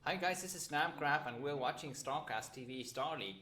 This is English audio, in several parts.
Hi guys, this is Starcraft and we're watching StarcastTV Starleague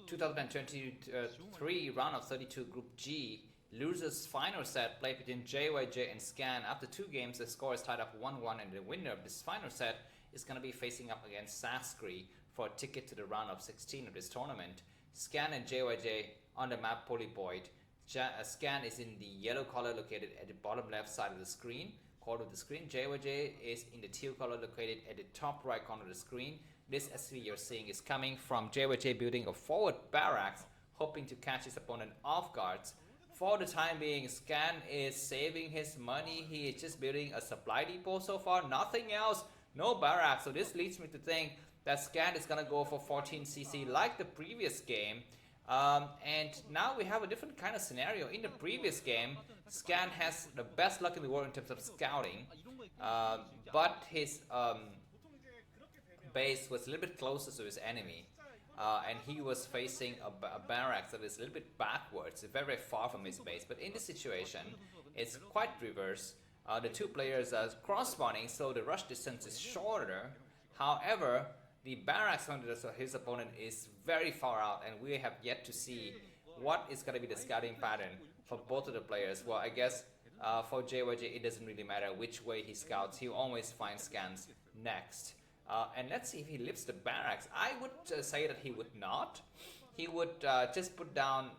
2023 round of 32 Group G. Losers final set played between JYJ and Scan. After 2 games, the score is tied up 1-1 and the winner of this final set is going to be facing up against Saskri for a ticket to the round of 16 of this tournament. Scan and JYJ on the map Polypoid. Scan is in the yellow color located at the bottom left side of the screen. Corner of the screen. JYJ is in the teal color located at the top right corner of the screen. This SV you're seeing is coming from JYJ building a forward barracks, hoping to catch his opponent off guards. For the time being, Scan is saving his money. He is just building a supply depot so far, nothing else, no barracks. So this leads me to think that Scan is gonna go for 14cc like the previous game. And now we have a different kind of scenario. In the previous game, Scan has the best luck in the world in terms of scouting, but his base was a little bit closer to his enemy, and he was facing a barracks that is a little bit backwards, very, very far from his base. But in this situation, it's quite reverse. The two players are cross-spawning, so the rush distance is shorter. However, the barracks on his opponent is very far out, and we have yet to see what is going to be the scouting pattern for both of the players. Well, I guess for JYJ it doesn't really matter which way he scouts. He always finds Scans next. And let's see if he lifts the barracks. I would say that he would not. He would just put down,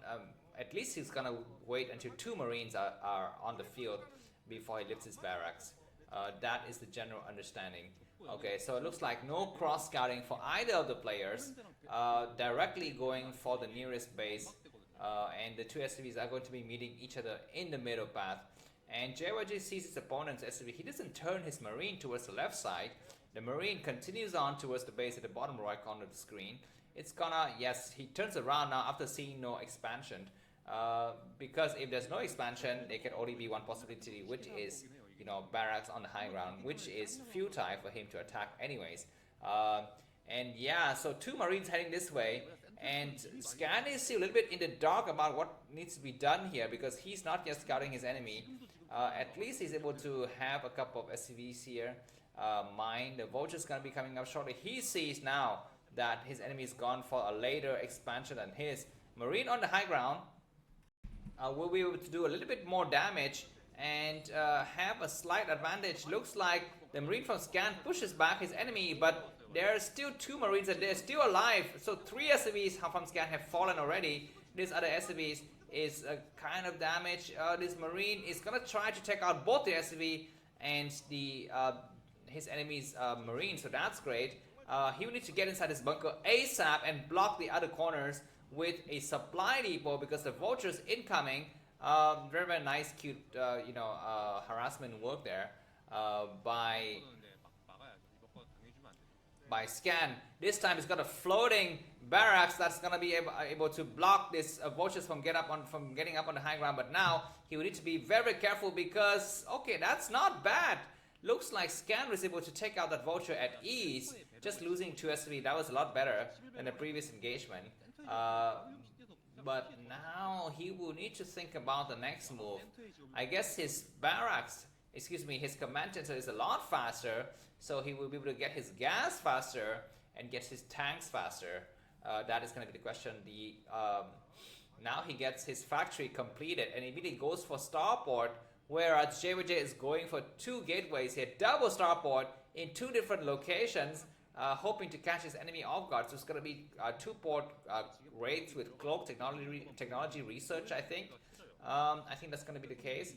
at least he's going to wait until 2 Marines are on the field before he lifts his barracks. That is the general understanding. Okay, so it looks like no cross scouting for either of the players, directly going for the nearest base, and the two SCVs are going to be meeting each other in the middle path. And JYJ sees his opponent's SCV. He doesn't turn his Marine towards the left side. The Marine continues on towards the base at the bottom right corner of the screen. It's gonna, yes, he turns around now after seeing no expansion, because if there's no expansion, there can only be one possibility, which is, you know, barracks on the high ground, which is futile for him to attack anyways. And yeah, so 2 Marines heading this way, and Scan is still a little bit in the dark about what needs to be done here, because he's not just scouting his enemy. At least he's able to have a couple of SCVs here. Mine, the Vulture's gonna be coming up shortly. He sees now that his enemy is gone for a later expansion than his. Marine on the high ground will be able to do a little bit more damage and have a slight advantage. Looks like the Marine from Scan pushes back his enemy, but there are still 2 Marines and they're still alive. So 3 SCVs from Scan have fallen already. This other SCVs is kind of damaged. This Marine is gonna try to take out both the SCV and the his enemy's Marine, so that's great. He will need to get inside his bunker ASAP and block the other corners with a supply depot, because the Vulture's incoming. Very, very nice, cute, harassment work there by Scan. This time he's got a floating barracks that's gonna be able to block this Vultures from getting up on the high ground. But now he will need to be very, very careful, because okay, that's not bad. Looks like Scan was able to take out that Vulture at ease, just losing 2 SV. That was a lot better than the previous engagement. But now he will need to think about the next move. I guess his barracks, his command center is a lot faster, so he will be able to get his gas faster and get his tanks faster. That is going to be the question. Now he gets his factory completed and immediately goes for starport, whereas JYJ is going for 2 gateways here, double starport in 2 different locations, hoping to catch his enemy off guard. So it's going to be 2 port raids with cloak technology research, I think. I think that's going to be the case.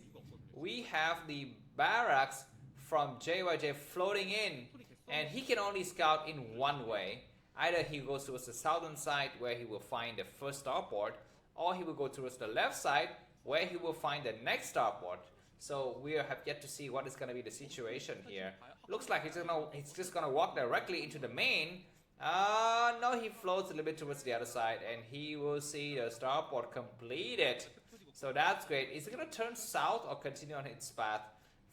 We have the barracks from JYJ floating in, and he can only scout in one way. Either he goes towards the southern side, where he will find the first starport, or he will go towards the left side, where he will find the next starport. So we have yet to see what is going to be the situation here. Looks like he's just gonna walk directly into the main. No, he floats a little bit towards the other side, and he will see the starport completed. So that's great. Is it gonna turn south or continue on its path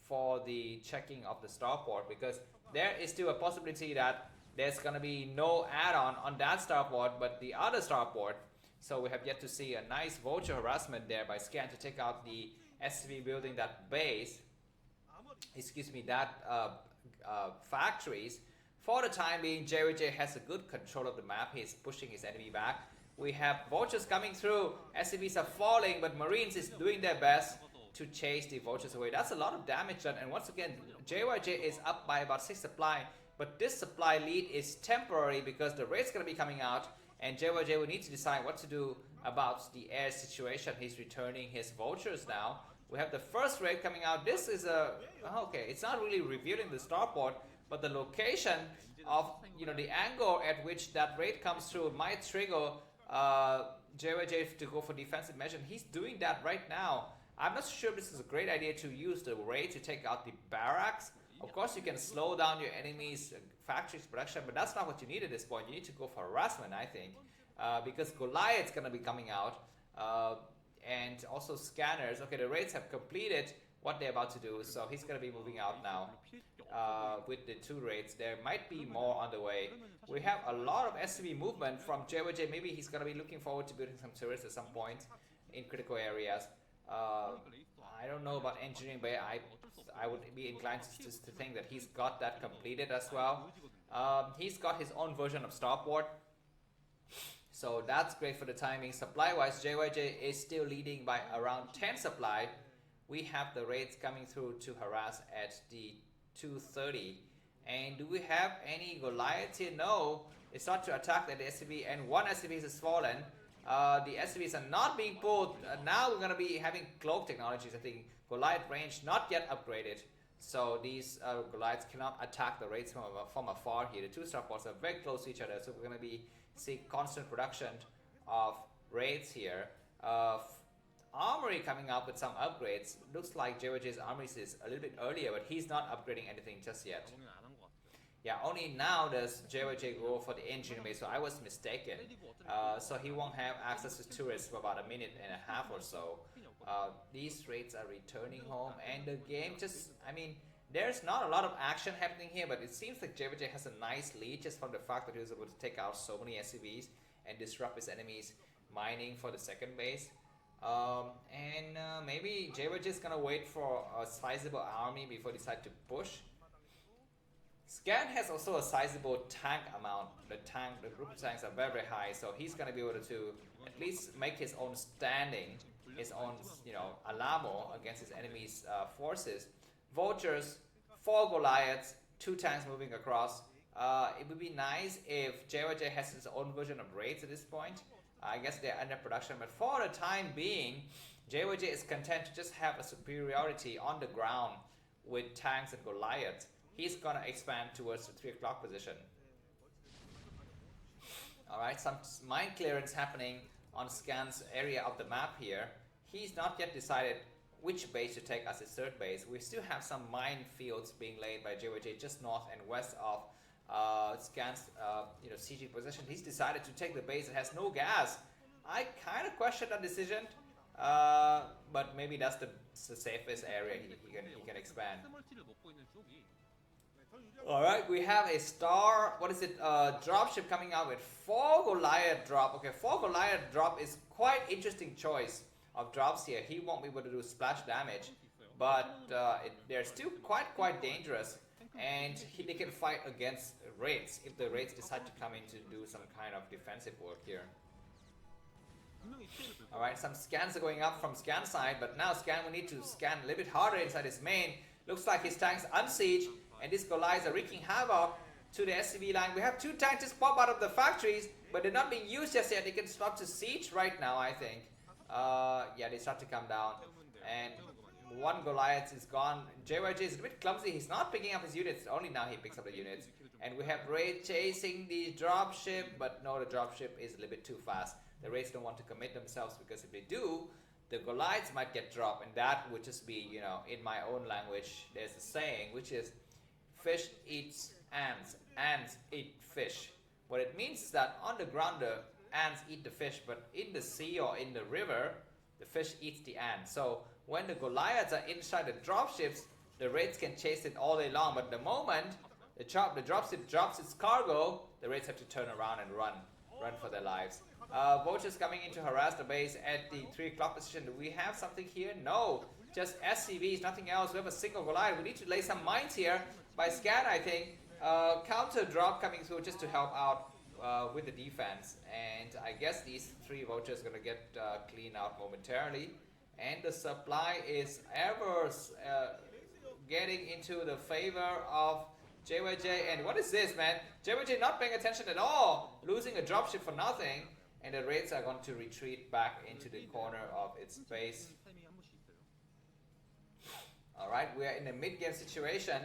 for the checking of the starport? Because there is still a possibility that there's gonna be no add-on on that starport, but the other starport. So we have yet to see a nice Vulture harassment there by Scan to take out the SCV building that base, that factories For the time being, JYJ has a good control of the map. He's pushing his enemy back. We have vultures coming through. SCVs are falling, but Marines is doing their best to chase the vultures away. That's a lot of damage done. And once again, JYJ is up by about 6 supply. But this supply lead is temporary because the raid's going to be coming out. And JYJ will need to decide what to do about the air situation. He's returning his vultures now. We have the first raid coming out. This is a... Okay, it's not really revealing the starport, but the location of, you know, the angle at which that raid comes through might trigger JYJ to go for defensive measure. He's doing that right now. I'm not sure if this is a great idea to use the raid to take out the barracks. Of course, you can slow down your enemy's factory's production, but that's not what you need at this point. You need to go for harassment, I think, because Goliath's going to be coming out, and also scanners. Okay, the raids have completed what they're about to do, so he's going to be moving out now with the 2 raids. There might be more on the way. We have a lot of SCV movement from JYJ. Maybe he's going to be looking forward to building some turrets at some point in critical areas. I don't know about engineering, but I would be inclined to think that he's got that completed as well. He's got his own version of starport, so that's great for the timing. Supply wise, JYJ is still leading by around 10 supply. We have the raids coming through to harass at the 2:30. And do we have any Goliath here? No, it's not to attack the SCV, and 1 SCV has fallen. The SCVs are not being pulled. Now we're going to be having cloak technologies. I think Goliath range not yet upgraded, so these Goliaths cannot attack the raids from afar here. The 2 starports are very close to each other, so we're going to be seeing constant production of raids here. Armory coming up with some upgrades. Looks like JYJ's armory is a little bit earlier, but he's not upgrading anything just yet. Yeah, only now does JYJ go for the engineering base, so I was mistaken. So he won't have access to turrets for about 1.5 minutes or so. These raids are returning home, and the game just, I mean, there's not a lot of action happening here, but it seems like JYJ has a nice lead just from the fact that he was able to take out so many SCVs and disrupt his enemies mining for the 2nd base. Maybe JYJ is gonna wait for a sizable army before they decide to push. Scan has also a sizable tank amount. The group of tanks are very, very high, so he's gonna be able to at least make his own standing, his own, you know, alamo against his enemy's forces. Vultures, 4 Goliaths, 2 tanks moving across. It would be nice if JYJ has his own version of raids at this point. I guess they're under production, but for the time being, JYJ is content to just have a superiority on the ground with tanks and Goliaths. He's gonna expand towards the 3 o'clock position. Alright, some mine clearance happening on Scan's area of the map here. He's not yet decided which base to take as his 3rd base. We still have some minefields being laid by JYJ just north and west of Scan's CG position. He's decided to take the base that has no gas. I kind of question that decision, but maybe that's the safest area he can expand. Alright, we have a dropship coming out with 4 Goliath drop. Okay, 4 Goliath drop is quite interesting choice of drops here. He won't be able to do splash damage, but they're still quite dangerous, and they can fight against raids if the raids decide to come in to do some kind of defensive work here. Alright, some scans are going up from Scan side, but now Scan will need to scan a little bit harder inside his main. Looks like his tanks unsiege, and these Goliaths are wreaking havoc to the SCV line. We have 2 tanks just pop out of the factories, but they're not being used just yet. They can start to siege right now, I think. Yeah, they start to come down, and 1 Goliath is gone. JYJ is a bit clumsy. He's not picking up his units. Only now he picks up the units. And we have Raid chasing the dropship, but no, the dropship is a little bit too fast. The Raids don't want to commit themselves, because if they do, the Goliaths might get dropped, and that would just be, you know, in my own language, there's a saying, which is, fish eats ants, ants eat fish. What it means is that on the ground, the ants eat the fish, but in the sea or in the river, the fish eats the ants. So when the Goliaths are inside the dropships, the Raids can chase it all day long, but the moment the dropship drops its cargo, the Raids have to turn around and run for their lives. Vultures coming in to harass the base at the 3 o'clock position. Do we have something here? No, just SCVs, nothing else. We have a single Goliath. We need to lay some mines here by Scan, I think. Counter drop coming through just to help out with the defense, and I guess these 3 vultures gonna get cleaned out momentarily, and the supply is ever getting into the favor of JYJ. And what is this, man? JYJ not paying attention at all, losing a dropship for nothing, and the raids are going to retreat back into the corner of its base. Alright, we are in a mid-game situation.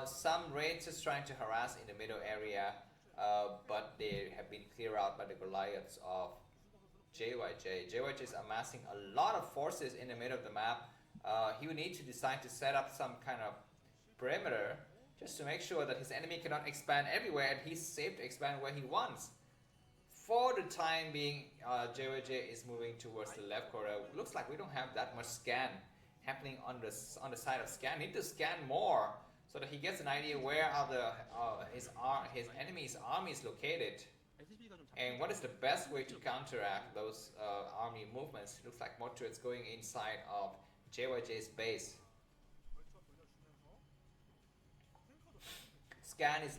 Some raids is trying to harass in the middle area, but they have been cleared out by the Goliaths of JYJ. JYJ is amassing a lot of forces in the middle of the map. He will need to decide to set up some kind of perimeter just to make sure that his enemy cannot expand everywhere and he's safe to expand where he wants. For the time being, JYJ is moving towards the left corner. Looks like we don't have that much scan happening on the side of scan. Need to scan more so that he gets an idea where are his enemy's armies located, and what is the best way to counteract those army movements. Looks like Motorhead's going inside of JYJ's base. Scan is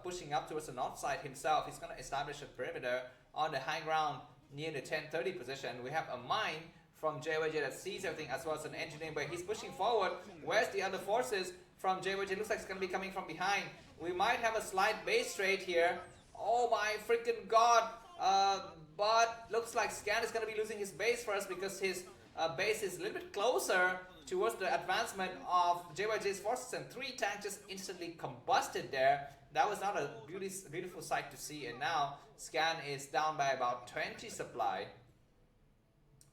pushing up towards the north side himself. He's going to establish a perimeter on the high ground near the 1030 position. We have a mine from JYJ that sees everything, as well as an engineering, but he's pushing forward. Where's the other forces from JYJ? Looks like it's going to be coming from behind. We might have a slight base trade here. Oh my freaking god. But looks like Scan is going to be losing his base first, because his base is a little bit closer towards the advancement of JYJ's forces, and 3 tanks just instantly combusted there. That was not a beautiful sight to see, and now Scan is down by about 20 supply.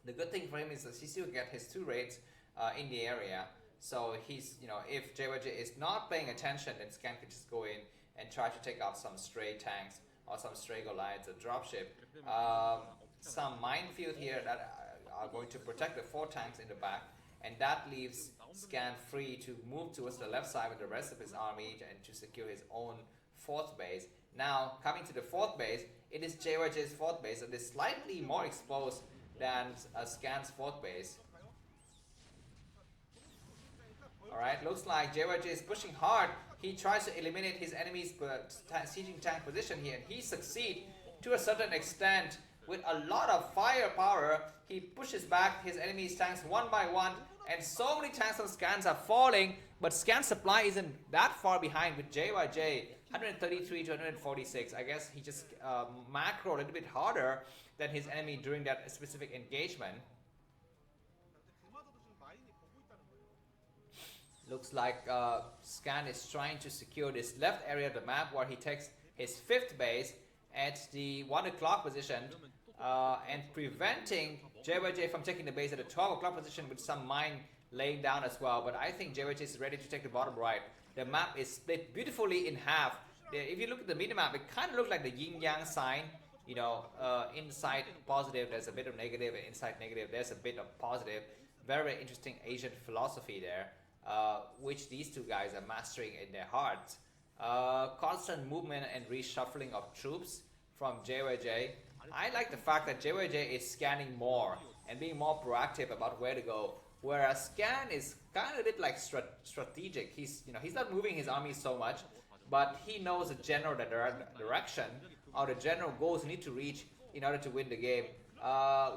The good thing for him is that he still get his 2 raids in the area. So he's, if JYJ is not paying attention, then Scan could just go in and try to take out some stray tanks or some stray Goliaths, a dropship. Some minefield here that are going to protect the 4 tanks in the back, and that leaves Scan free to move towards the left side with the rest of his army and to secure his own 4th base. Now, coming to the 4th base, it is JYJ's 4th base, and it's slightly more exposed than Scan's 4th base. Alright, looks like JYJ is pushing hard. He tries to eliminate his enemy's sieging tank position here, and he succeeds to a certain extent. With a lot of firepower, he pushes back his enemy's tanks one by one, and so many tanks of Scans are falling, but Scan's supply isn't that far behind with JYJ, 133 to 146. I guess he just macro a little bit harder than his enemy during that specific engagement. Looks like Scan is trying to secure this left area of the map, where he takes his 5th base at the 1 o'clock position, and preventing JYJ from taking the base at the 12 o'clock position with some mine laying down as well. But I think JYJ is ready to take the bottom right. The map is split beautifully in half. If you look at the minimap, it kind of looks like the yin-yang sign. Inside positive, there's a bit of negative, and inside negative, there's a bit of positive. Very, very interesting Asian philosophy there, which these 2 guys are mastering in their hearts. Constant movement and reshuffling of troops from JYJ. I like the fact that JYJ is scanning more and being more proactive about where to go, whereas Scan is kind of a bit like strategic. He's not moving his army so much, but he knows the general direction or the general goals you need to reach in order to win the game.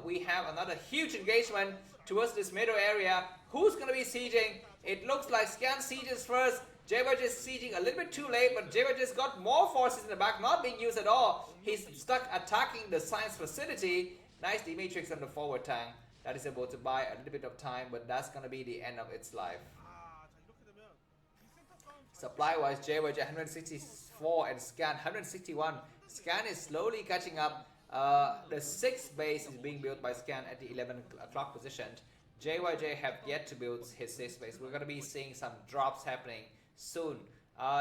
We have another huge engagement towards this middle area. Who's going to be sieging? It looks like Scan sieges first. JYJ is sieging a little bit too late, but JYJ's got more forces in the back, not being used at all. He's stuck attacking the science facility. Nice D-Matrix on the forward tank. That is able to buy a little bit of time, but that's going to be the end of its life. Supply-wise, JYJ 164 and Scan 161. Scan is slowly catching up. The 6th base is being built by Scan at the 11 o'clock position. JYJ have yet to build his 6th base. We're going to be seeing some drops happening soon.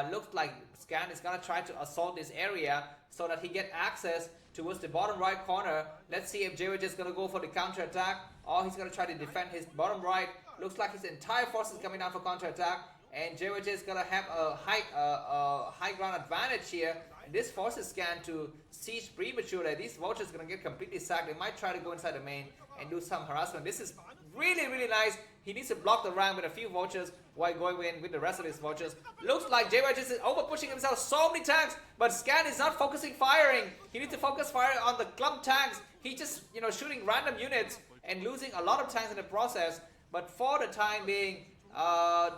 Looks like Scan is going to try to assault this area so that he get access towards the bottom right corner. Let's see if JYJ is going to go for the counter attack, or he's going to try to defend his bottom right. Looks like his entire force is coming down for counter attack, and JYJ is going to have a high ground advantage here. And this forces Scan to siege prematurely. These vultures are going to get completely sacked. They might try to go inside the main and do some harassment. This is really nice. He needs to block the rank with a few vultures while going in with the rest of his vultures. Looks like JY just is over pushing himself. So many tanks, but Scan is not focusing firing. He needs to focus fire on the clump tanks. He just, you know, shooting random units and losing a lot of tanks in the process. But for the time being,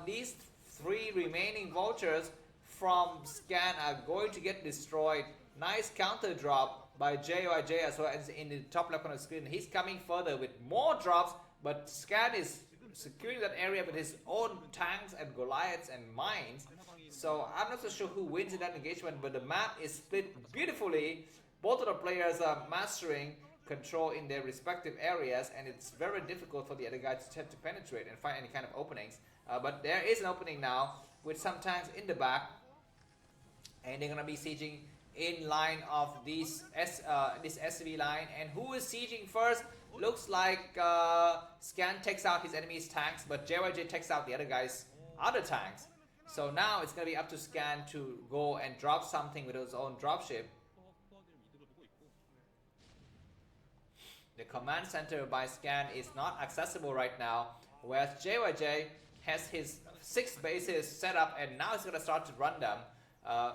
these 3 remaining vultures from Scan are going to get destroyed. Nice counter drop by JYJ as well as in the top left corner of the screen. He's coming further with more drops, but Scan is securing that area with his own tanks and Goliaths and mines. So I'm not so sure who wins in that engagement, but the map is split beautifully. Both of the players are mastering control in their respective areas, and it's very difficult for the other guy to penetrate and find any kind of openings. But there is an opening now with some tanks in the back, and they're gonna be sieging in line of this SV line. And who is sieging first? Looks like Scan takes out his enemy's tanks, but JYJ takes out the other guy's other tanks. So now it's gonna be up to Scan to go and drop something with his own dropship. The command center by Scan is not accessible right now, whereas JYJ has his 6 bases set up, and now he's gonna start to run them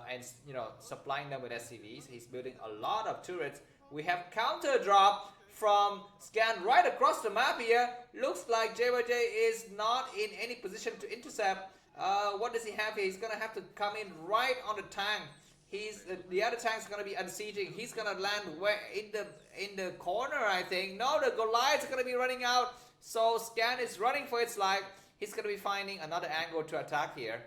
and, you know, supplying them with SCVs. He's building a lot of turrets. We have counter drop from Scan right across the map here. Looks like JYJ is not in any position to intercept. What does he have here? He's gonna have to come in right on the tank. The other tank's gonna be unsieging. He's gonna land where in the corner, I think. No, the Goliath's gonna be running out. So Scan is running for its life. He's gonna be finding another angle to attack here.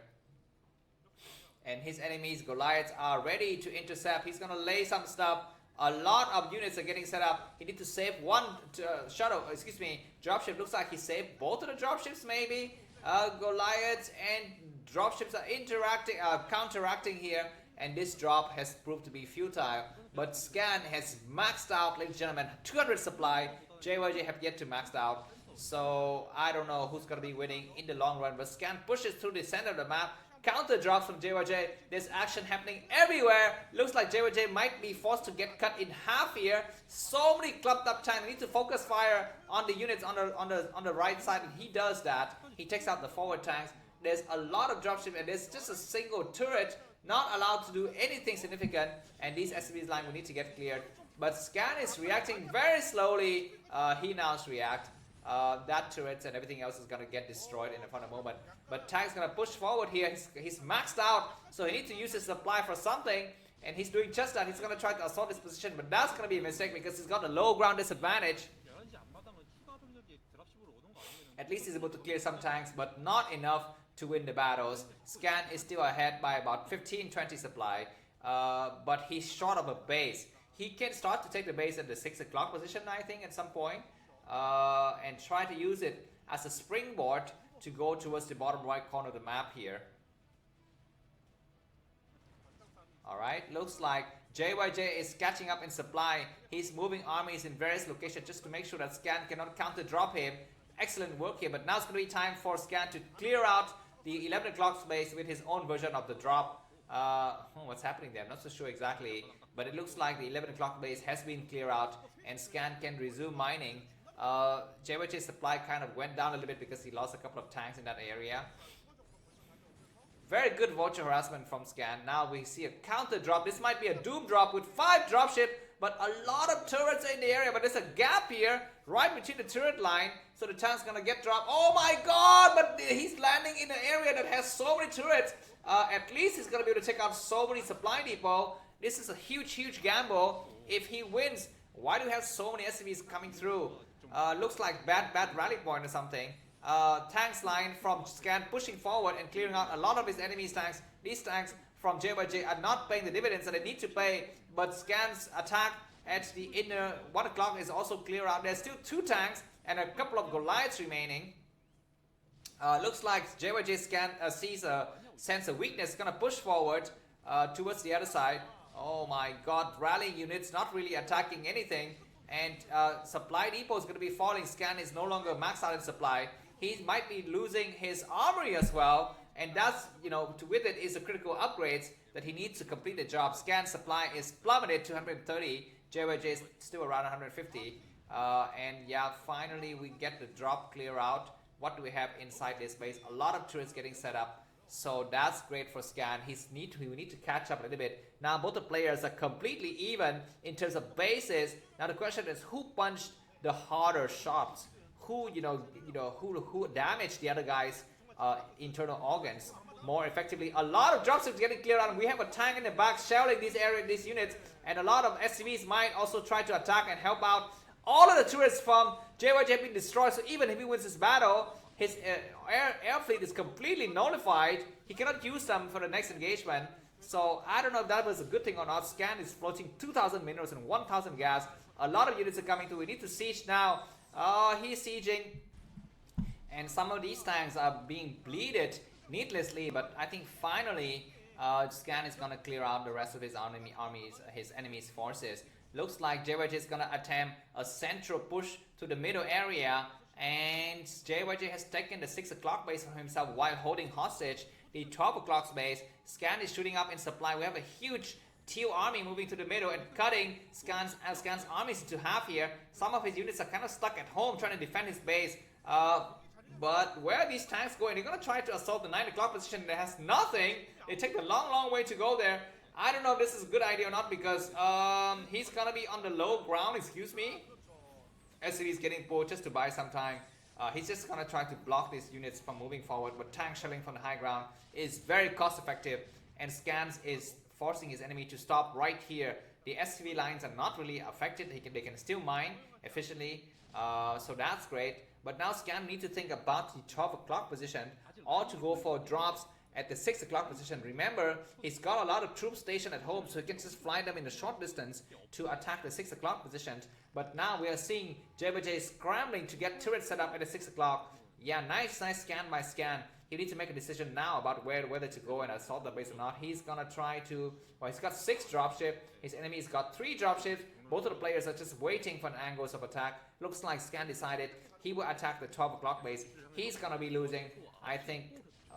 And his enemies, Goliaths, are ready to intercept. He's gonna lay some stuff. A lot of units are getting set up. He needs to save one dropship. Looks like he saved both of the dropships, maybe. Goliaths and dropships are counteracting here. And this drop has proved to be futile. But Scan has maxed out, ladies and gentlemen, 200 supply. JYJ have yet to max out. So I don't know who's going to be winning in the long run. But Scan pushes through the center of the map. Counter drops from JYJ. There's action happening everywhere. Looks like JYJ might be forced to get cut in half here. So many clumped up tanks. Need to focus fire on the units on the right side, and he does that. He takes out the forward tanks. There's a lot of dropship, and there's just a single turret. Not allowed to do anything significant, and these SCVs line will need to get cleared. But Scan is reacting very slowly. He now reacts. That turret and everything else is going to get destroyed in a fun moment. But Tag's going to push forward here. He's maxed out, so he needs to use his supply for something. And he's doing just that. He's going to try to assault this position, but that's going to be a mistake because he's got a low ground disadvantage. At least he's able to clear some tanks, but not enough to win the battles. Scan is still ahead by about 15-20 supply, but he's short of a base. He can start to take the base at the 6 o'clock position, I think, at some point, and try to use it as a springboard to go towards the bottom right corner of the map here. Alright, looks like JYJ is catching up in supply. He's moving armies in various locations just to make sure that Scan cannot counter drop him. Excellent work here, but now it's going to be time for Scan to clear out the 11 o'clock space with his own version of the drop. What's happening there? I'm not so sure exactly, but it looks like the 11 o'clock base has been cleared out and Scan can resume mining. JYJ's supply kind of went down a little bit because he lost a couple of tanks in that area. Very good vulture harassment from Scan. Now we see a counter drop. This might be a doom drop with 5 dropship, but a lot of turrets in the area. But there's a gap here right between the turret line, so the tank's gonna get dropped. Oh my god, but he's landing in an area that has so many turrets. At least he's gonna be able to take out so many supply depot. This is a huge gamble. If he wins, why do you have so many SCVs coming through? Looks like bad rally point or something. Tanks line from Scan pushing forward and clearing out a lot of his enemies' tanks. These tanks from JYJ are not paying the dividends that they need to pay, but Scan's attack at the inner 1 o'clock is also clear out. There's still 2 tanks and a couple of Goliaths remaining. Looks like JYJ Scan sense a weakness, gonna push forward towards the other side. Oh my god, rally units not really attacking anything, and supply depot is gonna be falling. Scan is no longer maxed out in supply. He might be losing his armory as well, and that's, you know, with it is the critical upgrades that he needs to complete the job. Scan supply is plummeted to 130. JYJ is still around 150. And yeah, finally we get the drop clear out. What do we have inside this base? A lot of turrets getting set up. So that's great for Scan. We need to catch up a little bit. Now both the players are completely even in terms of bases. Now the question is, who punched the harder shots? Who who damaged the other guy's internal organs more effectively? A lot of dropships getting cleared out. We have a tank in the back shelling these units, and a lot of SCVs might also try to attack and help out. All of the turrets from JYJ have been destroyed, so even if he wins this battle, his air fleet is completely nullified. He cannot use them for the next engagement. So I don't know if that was a good thing or not. Scan is floating 2,000 minerals and 1,000 gas. A lot of units are coming through. We need to siege now. He's sieging. And some of these tanks are being bleeded needlessly. But I think finally Scan is going to clear out the rest of his his enemy's forces. Looks like JYJ is going to attempt a central push to the middle area. And JYJ has taken the 6 o'clock base for himself while holding hostage the 12 o'clock base. Scan is shooting up in supply. We have a huge Teal army moving to the middle and cutting Scan's armies into half here. Some of his units are kind of stuck at home trying to defend his base. But where are these tanks going? They're going to try to assault the 9 o'clock position that has nothing. They take a long way to go there. I don't know if this is a good idea or not, because he's going to be on the low ground, excuse me. SCV is getting pulled just to buy some time. He's just going to try to block these units from moving forward, but tank shelling from the high ground is very cost effective, and Scans is forcing his enemy to stop right here. The SCV lines are not really affected. They can still mine efficiently, so that's great. But now Scan needs to think about the 12 o'clock position, or to go for drops at the 6 o'clock position. Remember, he's got a lot of troops stationed at home, so he can just fly them in a short distance to attack the 6 o'clock positions. But now we are seeing JBJ scrambling to get turrets set up at the 6 o'clock. Yeah, nice scan by Scan. He needs to make a decision now about whether to go and assault the base or not. He's gonna try to, well, he's got 6 dropships. His enemy's got 3 dropships. Both of the players are just waiting for an angles of attack. Looks like Scan decided he will attack the 12 o'clock base. He's gonna be losing, I think.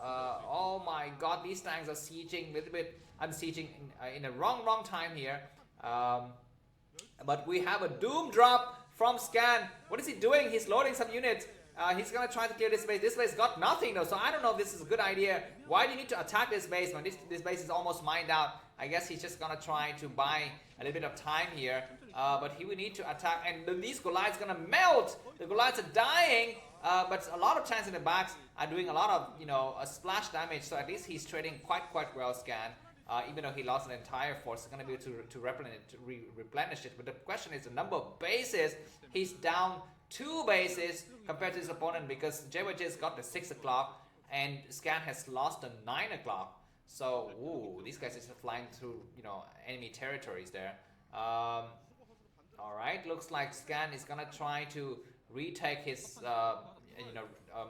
Oh my god, these tanks are sieging a little bit. I'm sieging in a wrong time here. But we have a doom drop from Scan. What is he doing? He's loading some units. He's gonna try to clear this base. This base got nothing though, so I don't know if this is a good idea. Why do you need to attack this base when this base is almost mined out? I guess he's just gonna try to buy a little bit of time here. But he will need to attack, and these Goliaths gonna melt. The Goliaths are dying. But a lot of tanks in the backs are doing a lot of, a splash damage. So at least he's trading quite well, Scan. Even though he lost an entire force, he's going to be able to replenish it. But the question is the number of bases. He's down 2 bases compared to his opponent, because JYJ's got the 6 o'clock and Scan has lost the 9 o'clock. So, ooh, these guys are just flying through, enemy territories there. Alright, looks like Scan is going to try to retake his,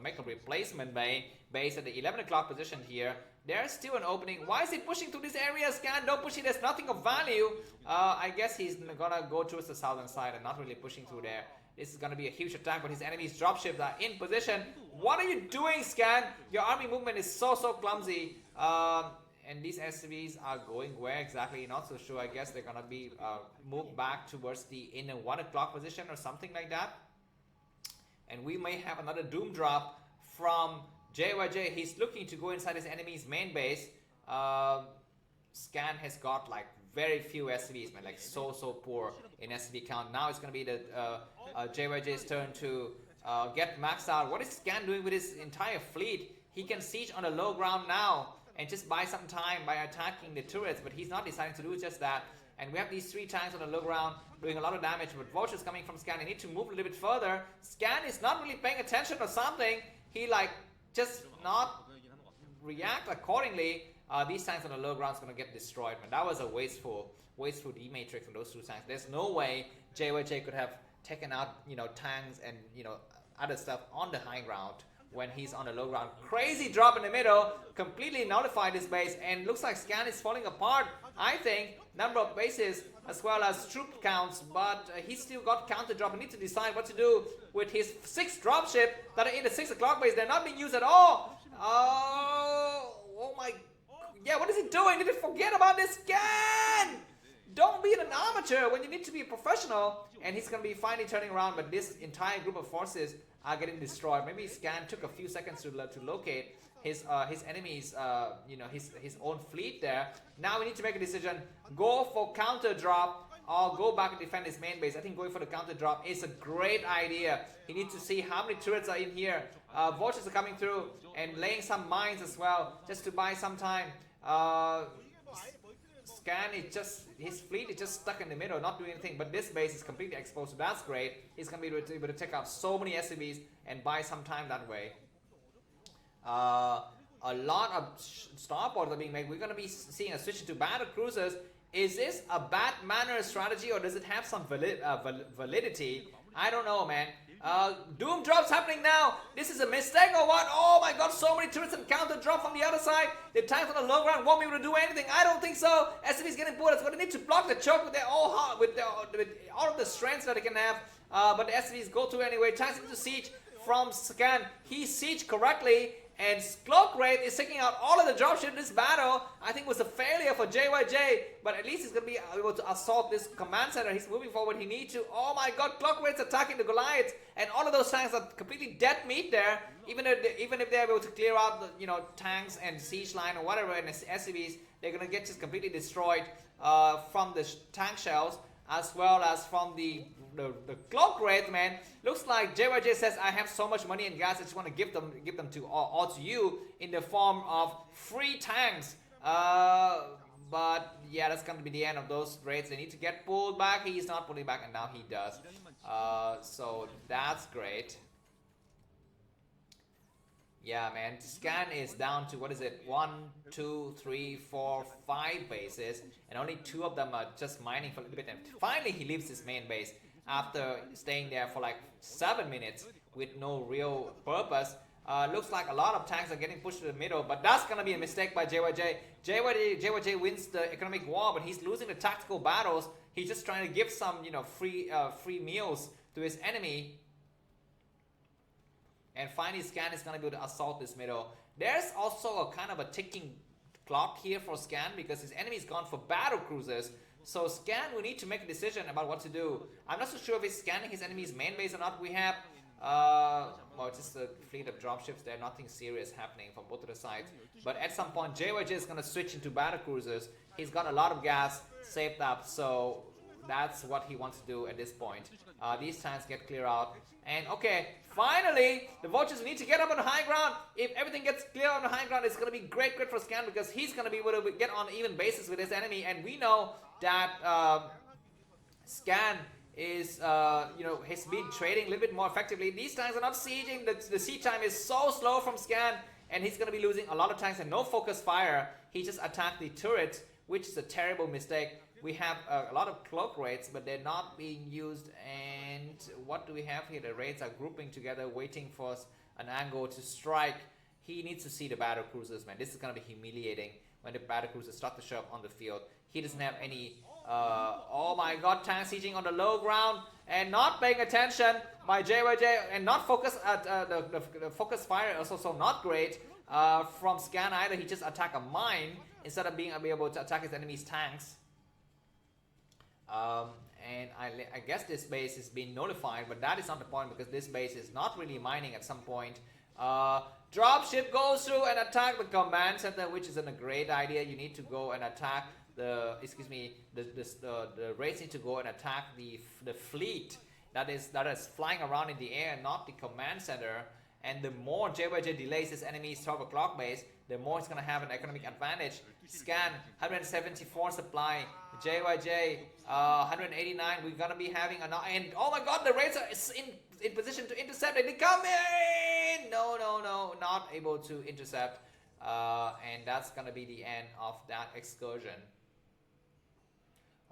make a replacement base at the 11 o'clock position here. There's still an opening. Why is he pushing through this area, Scan? Don't push it. There's nothing of value. I guess he's gonna go towards the southern side and not really pushing through there. This is gonna be a huge attack, but his enemy's dropships are in position. What are you doing, Scan? Your army movement is so clumsy. And these SCVs are going where exactly? Not so sure. I guess they're gonna be moved back towards the inner 1 o'clock position or something like that. And we may have another doom drop from JYJ. He's looking to go inside his enemy's main base. Scan has got like very few SCVs, man, like so poor in SCV count. Now it's gonna be the JYJ's turn to get maxed out. What is Scan doing with his entire fleet? He can siege on the low ground now and just buy some time by attacking the turrets, but he's not deciding to do just that. And we have these 3 tanks on the low ground doing a lot of damage, but vultures coming from Scan. They need to move a little bit further. Scan is not really paying attention or something. He just not react accordingly. These tanks on the low ground is going to get destroyed, man. That was a wasteful D-matrix on those 2 tanks. There's no way JYJ could have taken out, tanks and, other stuff on the high ground when he's on the low ground. Crazy drop in the middle, completely nullified his base, and looks like Scan is falling apart. I think number of bases as well as troop counts, but he's still got counter drop. He needs to decide what to do with his 6 dropship that are in the 6 o'clock base. They're not being used at all. Oh my, yeah, what is he doing? Did he forget about this Scan? Don't be an amateur. amateur, when you need to be a professional. And he's going to be finally turning around, but this entire group of forces are getting destroyed. Maybe Scan took a few seconds to locate his enemies, you know, his own fleet there. Now we need to make a decision: go for counter drop or go back and defend his main base. I think going for the counter drop is a great idea. He needs to see how many turrets are in here. Vultures are coming through and laying some mines as well, just to buy some time. Scan is just, his fleet is just stuck in the middle, not doing anything, but this base is completely exposed, so that's great. He's going to be able to take out so many SCVs and buy some time that way. A lot of starports are being made. We're going to be seeing a switch to battle cruisers. Is this a bad manner strategy, or does it have some validity? I don't know, man. Doom drops happening now. This is a mistake or what? Oh my god, so many turrets and counter drop from the other side. The tanks on the low ground won't be able to do anything. I don't think so. SCV is getting pulled. It's going to need to block the choke with their all heart, with all of the strengths that they can have. But the SCVs go through anyway. Tanks into siege from Scan. He sieged correctly. And Cloak Wraith is taking out all of the dropship in this battle. I think it was a failure for JYJ, but at least he's going to be able to assault this command center. He's moving forward. He needs to. Oh my god, Cloak Wraith's attacking the Goliaths, and all of those tanks are completely dead meat there. Even if they're able to clear out the, you know, tanks and siege line or whatever, and SCVs, they're going to get just completely destroyed from the tank shells, as well as from the Cloak Wraith, man. Looks like JYJ says, I have so much money and gas, I just want to give them to all to you in the form of free tanks. But yeah, that's going to be the end of those raids. They need to get pulled back. He's not pulling back, and now he does. So that's great. Yeah, man. Scan is down to, what is it? 1, 2, 3, 4, 5 bases, and only 2 of them are just mining for a little bit. And finally, he leaves his main base after staying there for like 7 minutes with no real purpose. Looks like a lot of tanks are getting pushed to the middle, but that's gonna be a mistake by JYJ. JYJ wins the economic war, but he's losing the tactical battles. He's just trying to give some, you know, free meals to his enemy. And finally, Scan is gonna be able to assault this middle. There's also a kind of a ticking clock here for Scan because his enemy's gone for battle cruisers. So Scan, we need to make a decision about what to do. I'm not so sure if he's scanning his enemy's main base or not. We have, well, just a fleet of dropships there. Nothing serious happening from both of the sides. But at some point, JYJ is going to switch into battle cruisers. He's got a lot of gas saved up, so that's what he wants to do at this point. These tanks get clear out. And okay, finally, the Vultures need to get up on the high ground. If everything gets clear on the high ground, it's going to be great for Scan because he's going to be able to get on even basis with his enemy. And we know that Scan is, you know, has been trading a little bit more effectively. These tanks are not sieging. The siege time is so slow from Scan, and he's going to be losing a lot of tanks and no focus fire. He just attacked the turrets, which is a terrible mistake. We have a lot of cloak raids, but they're not being used. And what do we have here? The raids are grouping together, waiting for an angle to strike. He needs to see the battle cruisers, man. This is going to be humiliating when the battle cruisers start to show up on the field. He doesn't have any, oh my god, tanks sieging on the low ground and not paying attention by JYJ, and not focus at the focus fire is also not great from Scan either. He just attacked a mine instead of being able to attack his enemy's tanks. And I guess this base is being nullified, but that is not the point because this base is not really mining at some point. Dropship goes through and attack the command center, which isn't a great idea. You need to go and attack the raids need to go and attack the fleet that is flying around in the air, not the command center. And the more JYJ delays his enemy's 12 o'clock base, the more it's going to have an economic advantage. Scan, 174 supply. JYJ, 189. We're going to be having an... And oh my god, the raids are in position to intercept. And they come in! No, not able to intercept. And that's going to be the end of that excursion.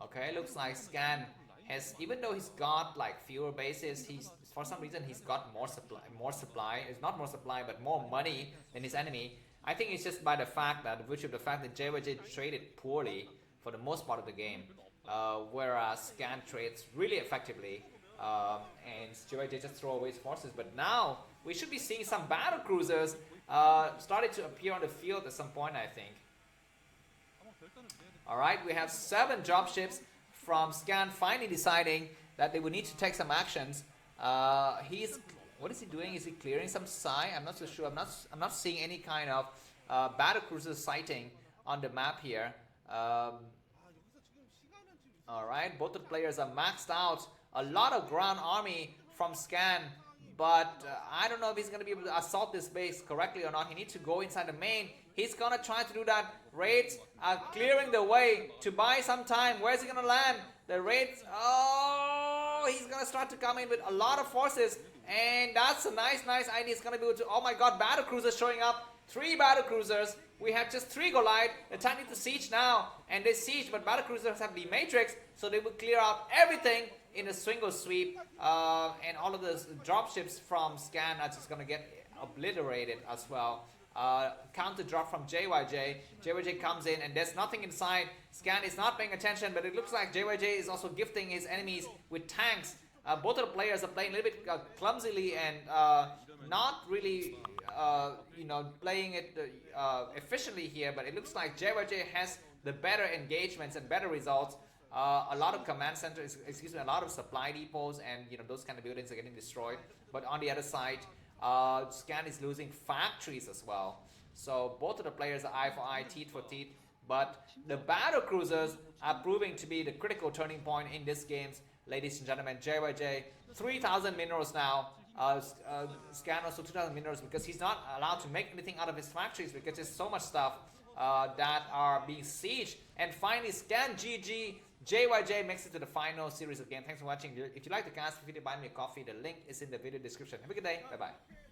Okay, looks like Scan has, even though he's got like fewer bases, he's, for some reason he's got more supply. It's not more supply, but more money than his enemy. I think it's just by the fact that, which of the fact that JYJ traded poorly for the most part of the game, whereas Scan trades really effectively, and JYJ just throw away his forces. But now we should be seeing some battle cruisers started to appear on the field at some point, I think. Alright, we have 7 dropships, from Scan finally deciding that they would need to take some actions. What is he doing? Is he clearing some psi? I'm not so sure. I'm not seeing any kind of battle cruiser sighting on the map here. Alright, both the players are maxed out. A lot of ground army from Scan, but I don't know if he's going to be able to assault this base correctly or not. He needs to go inside the main. He's going to try to do that. Raids are clearing the way to buy some time. Where's he going to land? The raids, oh, he's going to start to come in with a lot of forces. And that's a nice idea. He's going to be able to, oh my god, battle cruisers showing up. 3 battle cruisers. We have just 3 Goliath. They're trying to siege now. And they siege, but battle cruisers have the matrix. So they will clear out everything in a single sweep. And all of those dropships from Scan are just going to get obliterated as well. Counter drop from JYJ. JYJ comes in and there's nothing inside. Scan is not paying attention, but it looks like JYJ is also gifting his enemies with tanks. Both of the players are playing a little bit clumsily and not really, playing it efficiently here. But it looks like JYJ has the better engagements and better results. A lot of command centers, a lot of supply depots, and those kind of buildings are getting destroyed. But on the other side, Scan is losing factories as well. So both of the players are eye for eye, teeth for teeth. But the battle cruisers are proving to be the critical turning point in this games, ladies and gentlemen. JYJ, 3,000 minerals now. Scan also 2,000 minerals because he's not allowed to make anything out of his factories because there's so much stuff that are being sieged. And finally, Scan GG. JYJ makes it to the final series again. Thanks for watching. If you like the cast, feel free to buy me a coffee. The link is in the video description. Have a good day. Bye-bye.